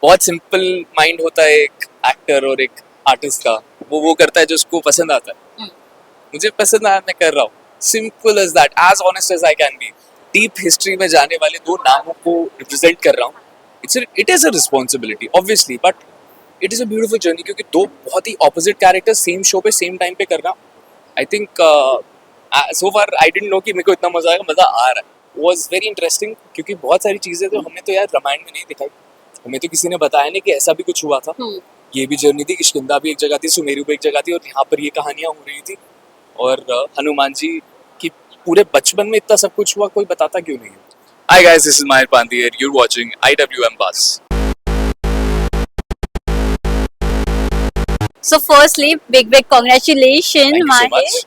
बहुत simple mind होता है एक एक्टर और एक आर्टिस्ट का, वो करता है जो उसको पसंद आता है। मुझे पसंद आया, मैं कर रहा हूँ, simple as that, as honest as I can be. Deep history में जाने वाले दो नामों को रिप्रेजेंट कर रहा हूँ। It is a responsibility obviously, but it is a beautiful journey, क्योंकि दो बहुत ही ऑपोजिट कैरेक्टर सेम शो पे सेम टाइम पे कर रहा हूँ। I think so far I didn't know कि मेरे को इतना मजा आएगा, मजा आ रहा है। वॉज वेरी इंटरेस्टिंग, क्योंकि बहुत सारी चीजें तो हमने तो यार रामायण में नहीं दिखाई, हमें तो किसी ने बताया नहीं कि ऐसा भी कुछ हुआ था। ये भी जर्नी थी, किष्किंधा भी एक जगह थी, सुमेरु भी एक जगह थी, और यहाँ पर ये कहानियां हो रही थी। और हनुमान जी की पूरे बचपन में इतना सब कुछ हुआ, कोई बताता क्यों नहीं है। Hi guys, this is Mahir Pandey and you're watching IWM Buzz. So firstly, big congratulations, Thank you so Mahir. much.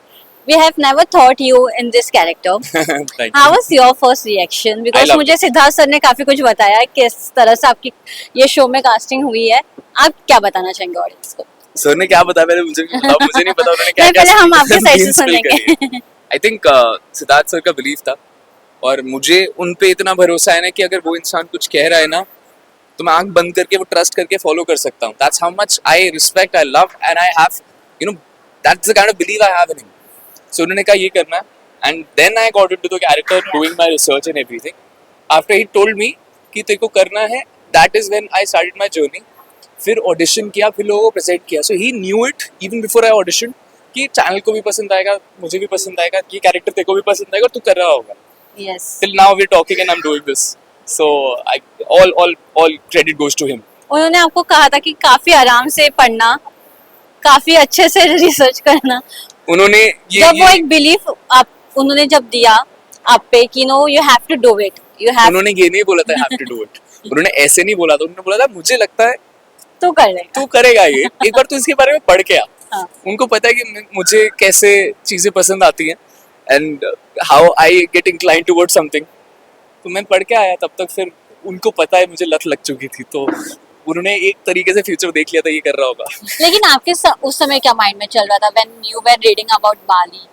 We have never thought you in this character. Thank How you. was your first reaction? I Because loved मुझे Siddharth sir ने काफी कुछ बताया किस तरह से आपकी ये शो में कास्टिंग हुई है। आप क्या बताना चाहेंगे ऑडियंस को? सर ने क्या बताया पहले मुझे भी बताओ, मुझे नहीं पता उन्होंने क्या नहीं, क्या पहले हम आपके साइड से सुनेंगे। आई थिंक सिद्धार्थ सर का बिलीफ था, और मुझे उन पे इतना भरोसा है ना कि अगर वो इंसान कुछ कह रहा है ना, तो मैं आंख बंद करके वो ट्रस्ट करके फॉलो कर सकता हूँ। That's how much I respect, I love and I have, you know, that's the kind of believe I have in him. So उन्होंने कहा ये करना है, and then I got into the character, doing my research and everything. After he told me कि तेरे को करना है, that is when I started my journey. फिर ऑडिशन किया, फिर लोगों को प्रेजेंट किया। So he knew it even before I audition कि चैनल को भी पसंद आएगा, मुझे भी पसंद आएगा, ये कैरेक्टर तेरे को भी पसंद आएगा और तू कर रहा होगा। Yes. Till now we're talking and I'm doing this. So all credit goes to him. उन्होंने आपको कहा था कि काफी आराम से पढ़ना, काफी अच्छे से रिसर्च करना। उन्होंने जब वो एक बिलीफ आप उन्होंने जब दिया आप पे कि no you have to do it, you have, उन्होंने ये नहीं बोला था have to do it. उन्होंने ऐसे नहीं बोला था, उन्होंने बोला था मुझे लगता है तो कर लेगा। तू करेगा ये, एक बार तू इसके बारे में पढ़ के आ। हाँ। उनको पता है कि मुझे कैसे चीजें पसंद आती हैं and how I get incline towards something. तो मैं पढ़ के आया, तब तक फिर उनको पता है मुझे लत लग चुकी थी, तो उन्होंने एक तरीके से फ्यूचर देख लिया था ये कर रहा होगा। लेकिन आपके उस समय क्या माइंड में चल रहा था when you were reading about Bali?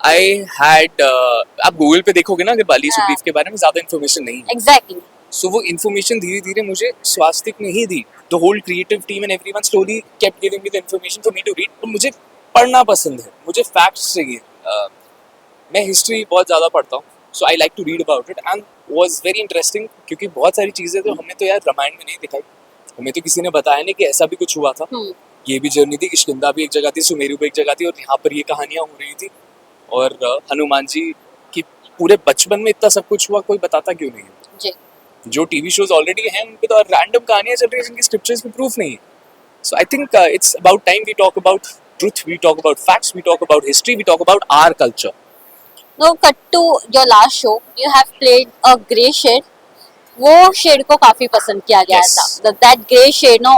I had आप गूगल पे देखोगे ना कि बाली सुग्रीव के बारे में ज्यादा इन्फॉर्मेशन नहीं है। एग्जैक्टली। सो वो इन्फॉर्मेशन धीरे धीरे मुझे स्वास्तिक ने ही दी। The whole creative team and everyone slowly kept giving me the information for me to read. तो मुझे पढ़ना पसंद है, मुझे फैक्ट्स चाहिए। मैं हिस्ट्री बहुत ज़्यादा पढ़ता हूँ, so I like to read about it and was very interesting, क्योंकि बहुत सारी चीज़ें तो हमने तो यार रामायण में नहीं दिखाई, हमें तो किसी ने बताया नहीं कि ऐसा भी कुछ हुआ था। ये भी जर्नी थी, किष्किंधा भी एक जगह थी, सुमेरु भी एक जगह थी, और यहाँ पर ये कहानियाँ हो रही थी। और हनुमान जी की पूरे बचपन में इतना सब कुछ हुआ, कोई बताता क्यों नहीं है। जी। जो टीवी शोज ऑलरेडी हैं उन पे तो रैंडम कहानियां चल रही हैं जिनकी स्क्रिप्चर्स में प्रूफ नहीं है। So I think it's about time we talk about truth, we talk about facts, we talk about history, we talk about our culture. No cut to your last show, you have played a grey shade. वो shade को काफी पसंद किया गया Yes. था। That grey shade no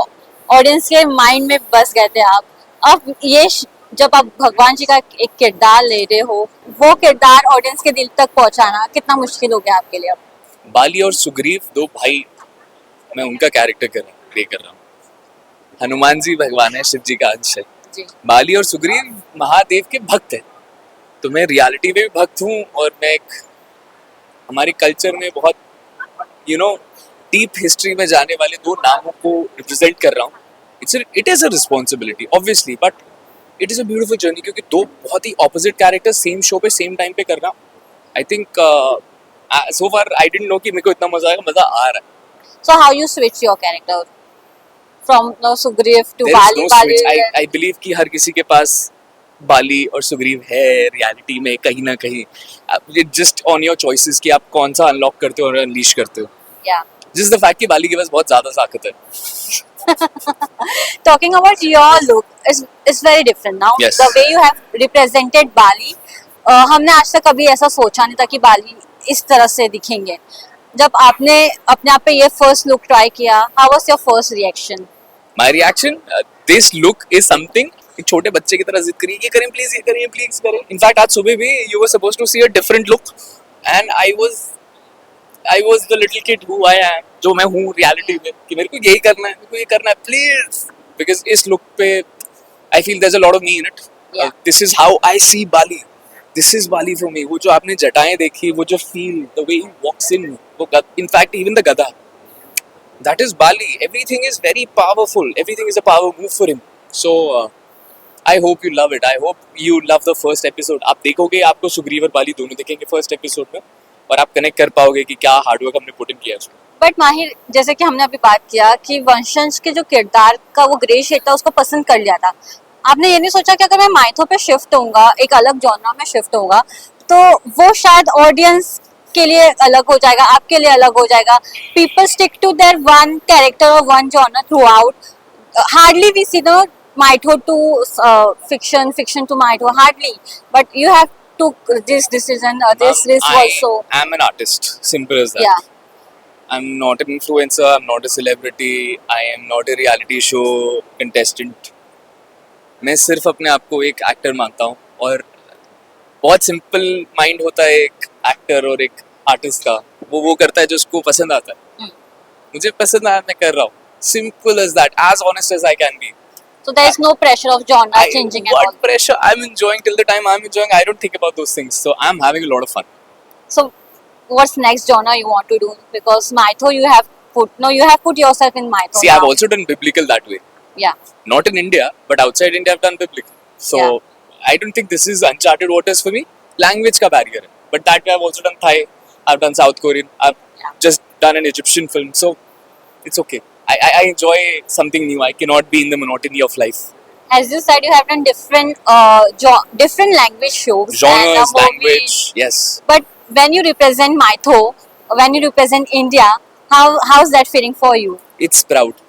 audience के mind में बस गए थे आप। अब ये जब आप भगवान जी का एक किरदार ले रहे हो, वो किरदार ऑडियंस के दिल तक पहुंचाना कितना मुश्किल हो गया आपके लिए? अब बाली और सुग्रीव दो भाई, मैं उनका कैरेक्टर प्ले कर रहा हूँ। हनुमान जी भगवान है, शिव जी का अंश है। जी। बाली और सुग्रीव महादेव के भक्त हैं, तो मैं रियलिटी में भी भक्त हूँ, और मैं एक हमारे कल्चर में बहुत डीप हिस्ट्री में जाने वाले दो नामों को रिप्रेजेंट कर रहा हूँ। It is a responsibility obviously, but it is a beautiful journey, क्योंकि दो बहुत ही ऑपोजिट कैरेक्टर सेम शो पे सेम टाइम पे कर रहा हूँ। I think so far I didn't know कि मेरे को इतना मजा आएगा, मजा आ रहा है। So how you switch your character from Sugriv to There is Bali? no switch. I believe कि हर किसी के पास बाली और सुग्रीव है रियलिटी में कहीं ना कहीं। जस्ट ऑन योर चॉइसेस कि आप कौन सा अनलॉक करते हो और अनलीश करते हो। Yeah. Just the fact कि बाली के पास बहुत ज्यादा ताकत है। Talking about your look is very different now. Yes. The way you have represented Bali, हमने आज तक कभी ऐसा सोचा नहीं था कि बाली इस तरह से दिखेंगे। जब आपने अपने आप पे ये फर्स्ट लुक ट्राई किया, how was your first reaction? My reaction, this look is something एक छोटे बच्चे की तरह जिद करी, ये करें प्लीज, ये करें प्लीज करें। इनफैक्ट आज सुबह भी you were supposed to see a different look and I was the little kid who I am, जो मैं हूँ रियलिटी में, कि मेरे को यही करना है, मेरे को ये करना है प्लीज, because इस लुक पे I feel there's a lot of me in it. Yeah. This is how I see Bali. This is Bali for me. वो जो आपने जटाएं देखी, वो जो feel, the way he walks in, वो इनफैक्ट even the गधा, That is Bali. Everything is very powerful. Everything is a power move for him. So I hope you love it. I hope you love the first episode. आप देखोगे, आपको सुग्रीव और बाली दोनों दिखेंगे first episode में, और आप कनेक्ट कर पाओगे कि क्या हार्डवर्क हमने पुट इन किया है उसमें. बट माहिर, जैसे कि हमने अभी बात किया कि वंशज के जो किरदार का वो ग्रे शेड था उसको पसंद कर लिया था, आपने ये नहीं सोचा कि अगर मैं माइथो पे शिफ्ट होऊंगा, एक अलग जॉनरा में शिफ्ट होऊंगा, तो वो शायद ऑडियंस के लिए अलग हो जाएगा, आपके लिए अलग हो जाएगा. People stick to their one character और one genre throughout. Hardly we see the mytho to fiction, fiction to mytho, hardly. But you have took this decision, this risk also. I am an artist. Simple as that. Yeah. I'm not an influencer. I'm not a celebrity. I am not a reality show contestant. मैं सिर्फ अपने आप को एक actor मानता हूँ, और बहुत सिंपल माइंड होता है एक एक्टर और एक आर्टिस्ट का. वो करता है जो उसको पसंद आता है. मुझे पसंद आया, मैं कर रहा हूँ. Simple as that. As honest as I can be. So there is no pressure of genre changing at all. What pressure? I'm enjoying till the time I'm enjoying. I don't think about those things. So I'm having a lot of fun. So what's next genre you want to do? Because Mytho you have put yourself in Mytho. See, now. I've also done biblical that way. Yeah. Not in India, but outside India I've done biblical. So I don't think this is uncharted waters for me. Language ka barrier hai. But that way I've also done Thai. I've done South Korean. I've just done an Egyptian film. So it's okay. I enjoy something new. I cannot be in the monotony of life. As you said, you have done different different language shows. Genres, and movies. language, yes. But when you represent Mytho, when you represent India, how's that feeling for you? It's proud.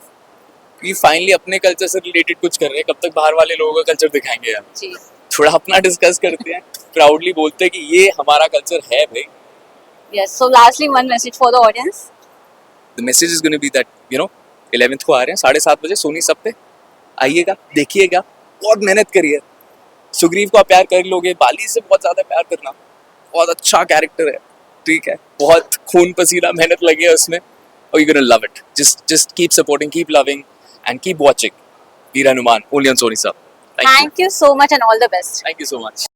We finally अपने culture से related कुछ कर रहे हैं. कब तक बाहर वाले लोगों का कल्चर दिखाएंगे यार? जी. थोड़ा अपना डिस्कस करते हैं. प्राउडली बोलते हैं कि ये हमारा कल्चर है भाई. Yes. So lastly, one message for the audience. The message is going to be that, 11th को आ रहे हैं 7:30 बजे सोनी सब पे. आइएगा, देखिएगा, बहुत मेहनत करिए. सुग्रीव को आप प्यार कर लोगे, बाली से बहुत ज्यादा प्यार करना. बहुत अच्छा कैरेक्टर है, ठीक है, बहुत खून पसीना मेहनत लगी है उसमें, और you gonna love it. just keep supporting, keep loving and keep watching Veer Hanuman only on Sony Sub. Thank you so much and all the best. Thank you so much.